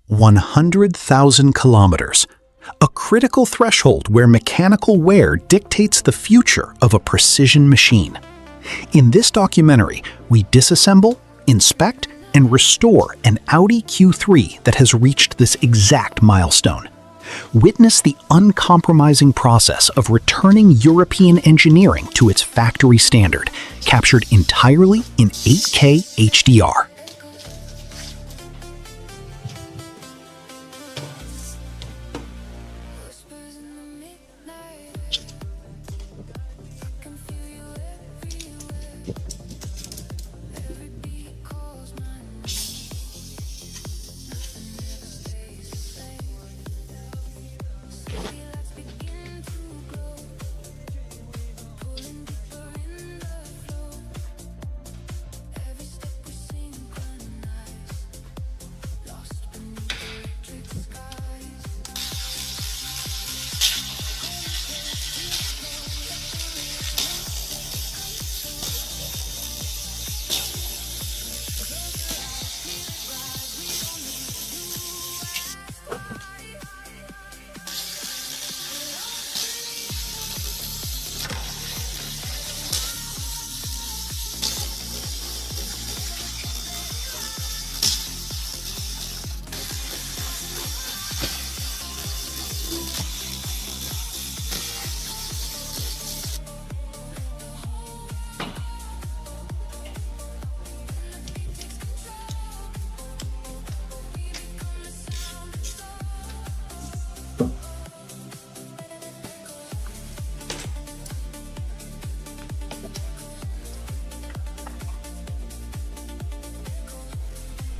100,000 kilometers, a critical threshold where mechanical wear dictates the future of a precision machine. In this documentary, we disassemble, inspect, and restore an Audi Q3 that has reached this exact milestone. Witness the uncompromising process of returning European engineering to its factory standard, captured entirely in 8K HDR.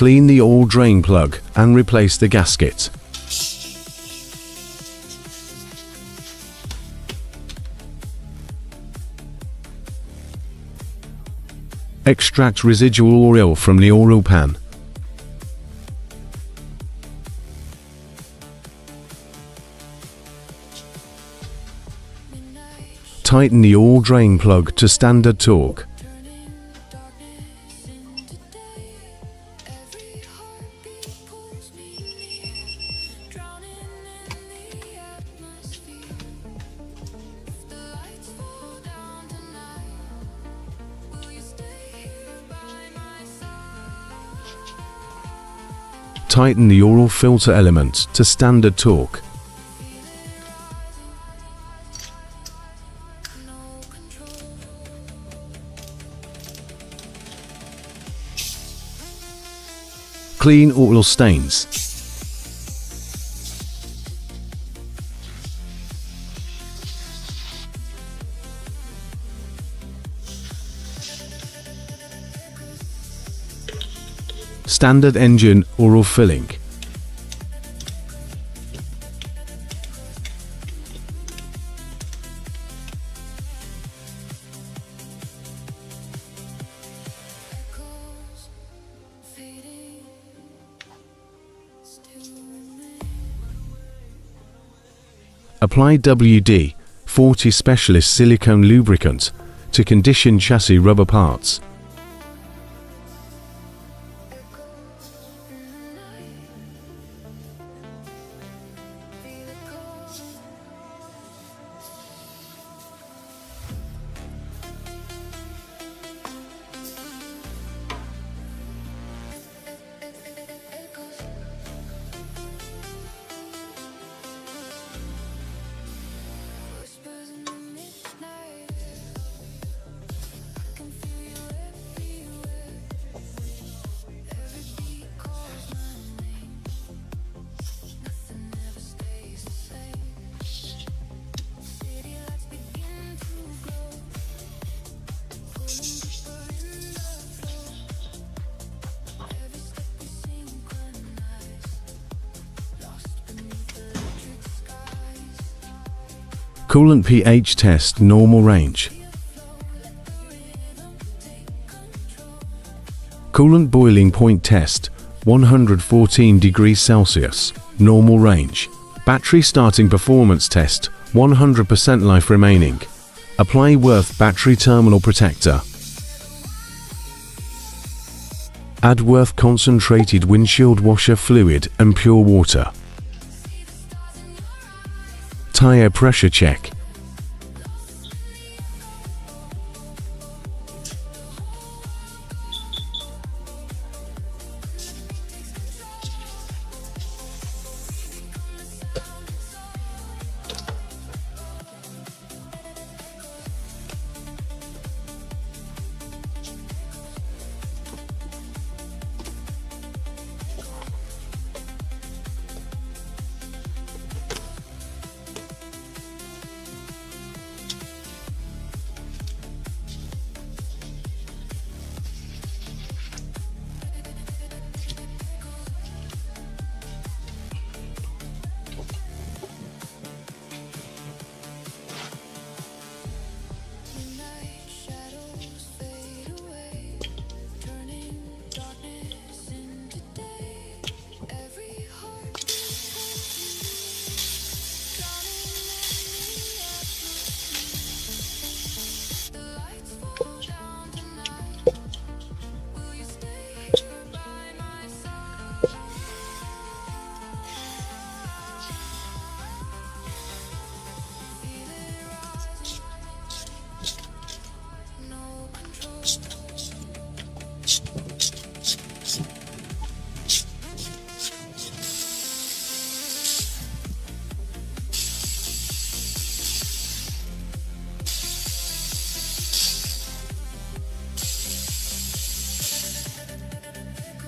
Clean the oil drain plug and replace the gasket. Extract residual oil from the oil pan. Tighten the oil drain plug to standard torque. Tighten the oil filter element to standard torque. Clean oil stains. Standard engine oil filling. Apply WD-40 Specialist silicone lubricant to condition chassis rubber parts. Coolant pH test normal range. Coolant boiling point test 114 degrees Celsius, normal range. Battery starting performance test 100% life remaining. Apply Worth battery terminal protector. Add worth concentrated windshield washer fluid and pure water. Tire pressure check.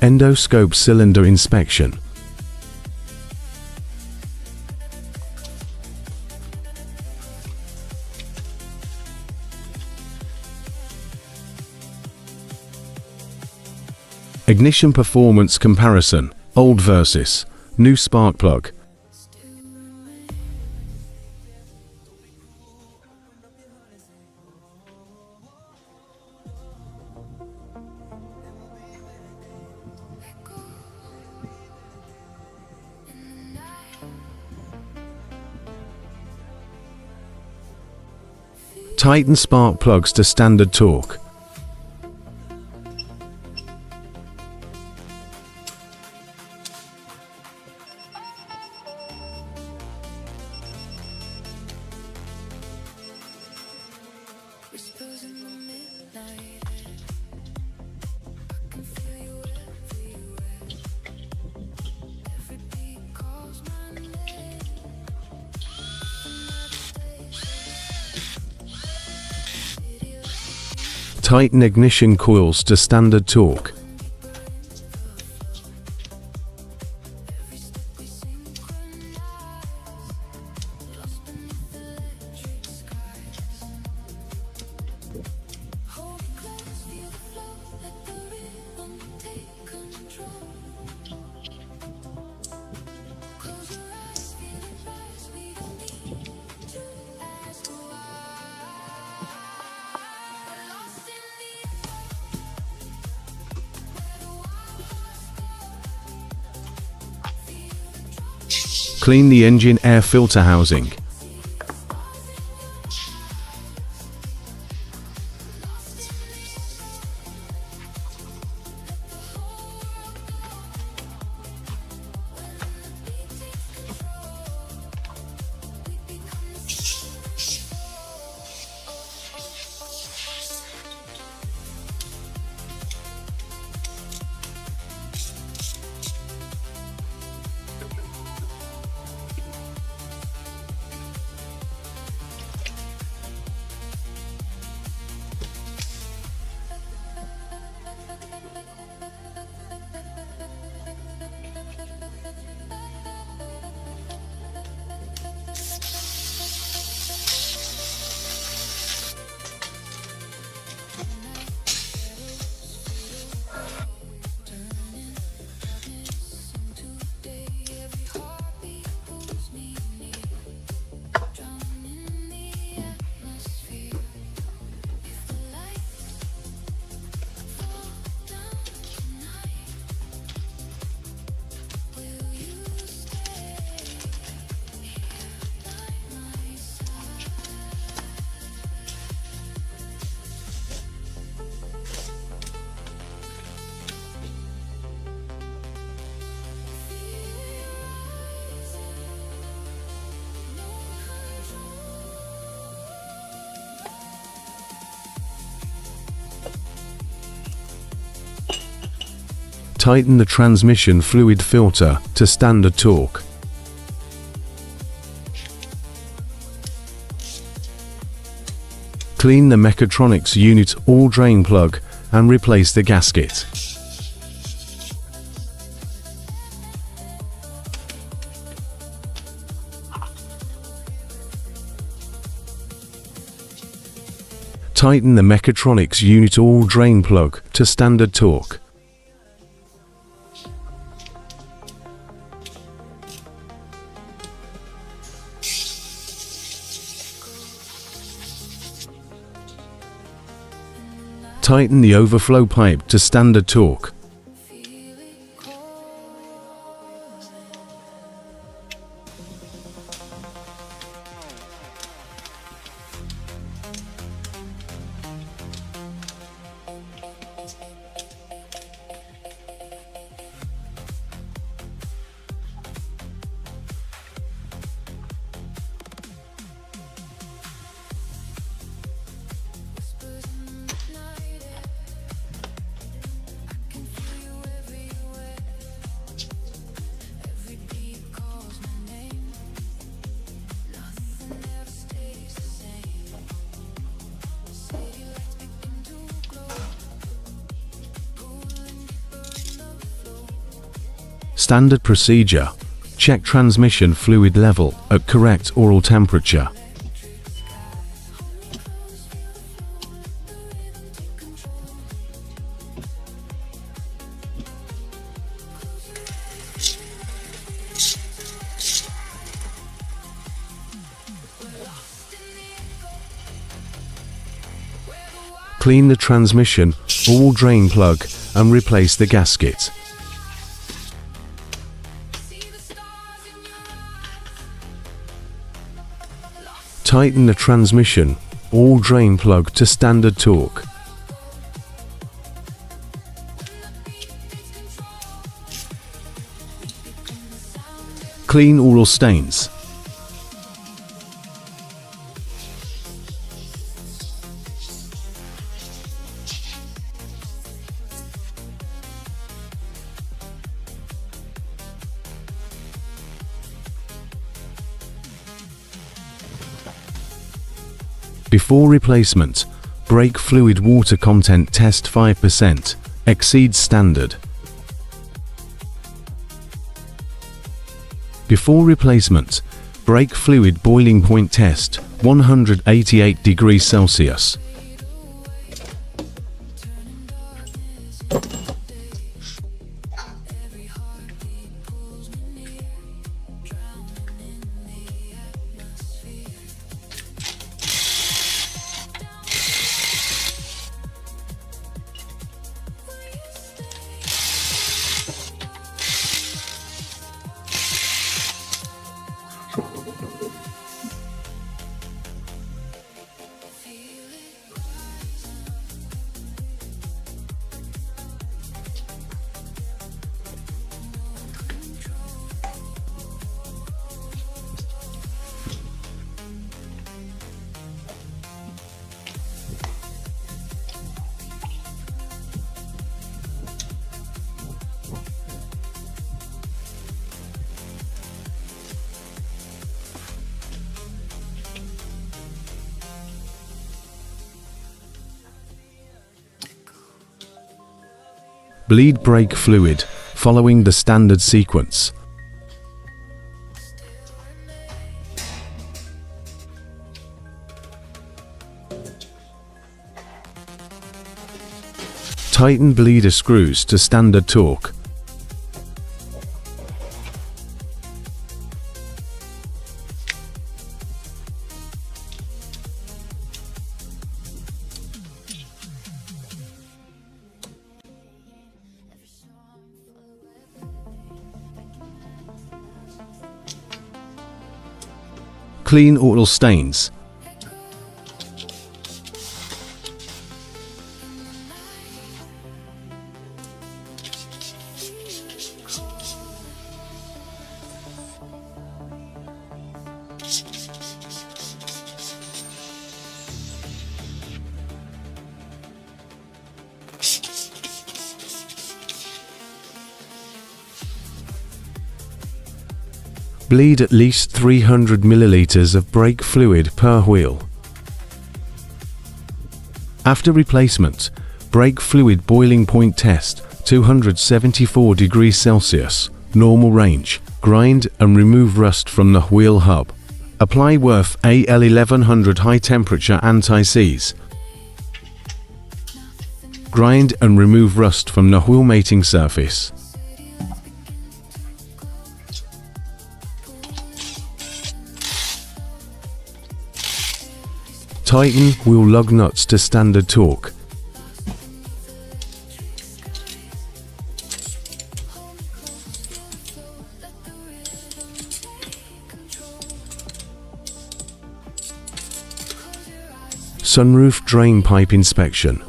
Endoscope cylinder inspection. Ignition performance comparison, old versus new spark plug. Tighten spark plugs to standard torque. Tighten ignition coils to standard torque. Clean the engine air filter housing. Tighten the transmission fluid filter to standard torque. Clean the Mechatronics unit oil drain plug and replace the gasket. Tighten the Mechatronics unit oil drain plug to standard torque. Tighten the overflow pipe to standard torque. Standard procedure: check transmission fluid level at correct oil temperature. Clean the transmission oil drain plug and replace the gasket. Tighten the transmission oil drain plug to standard torque. Clean oil stains. Before replacement, brake fluid water content test 5%, exceeds standard. Before replacement, brake fluid boiling point test 188 degrees Celsius. Bleed brake fluid following the standard sequence. Tighten bleeder screws to standard torque. Clean oil stains. Bleed at least 300 milliliters of brake fluid per wheel. After replacement, brake fluid boiling point test 274 degrees Celsius, normal range. Grind and remove rust from the wheel hub. Apply Worth AL1100 high temperature anti-seize. Grind and remove rust from the wheel mating surface. Tighten wheel lug nuts to standard torque. Sunroof drain pipe inspection.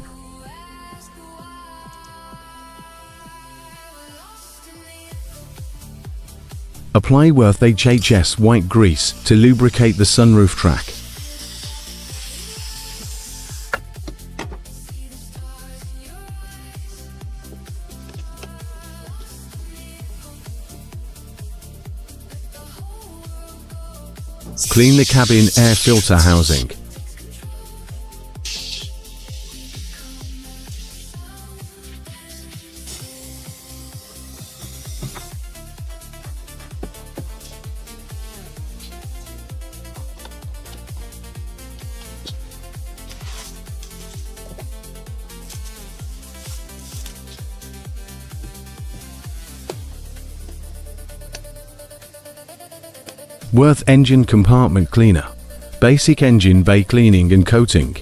Apply Worth HHS white grease to lubricate the sunroof track. Clean the cabin air filter housing. Worth engine compartment cleaner. Basic engine bay cleaning and coating.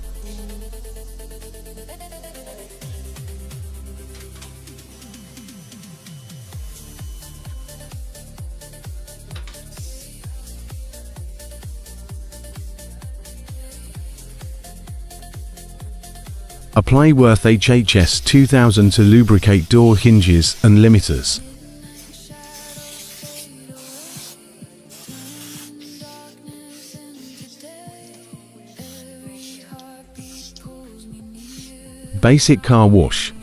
Apply Worth HHS 2000 to lubricate door hinges and limiters. Basic car wash,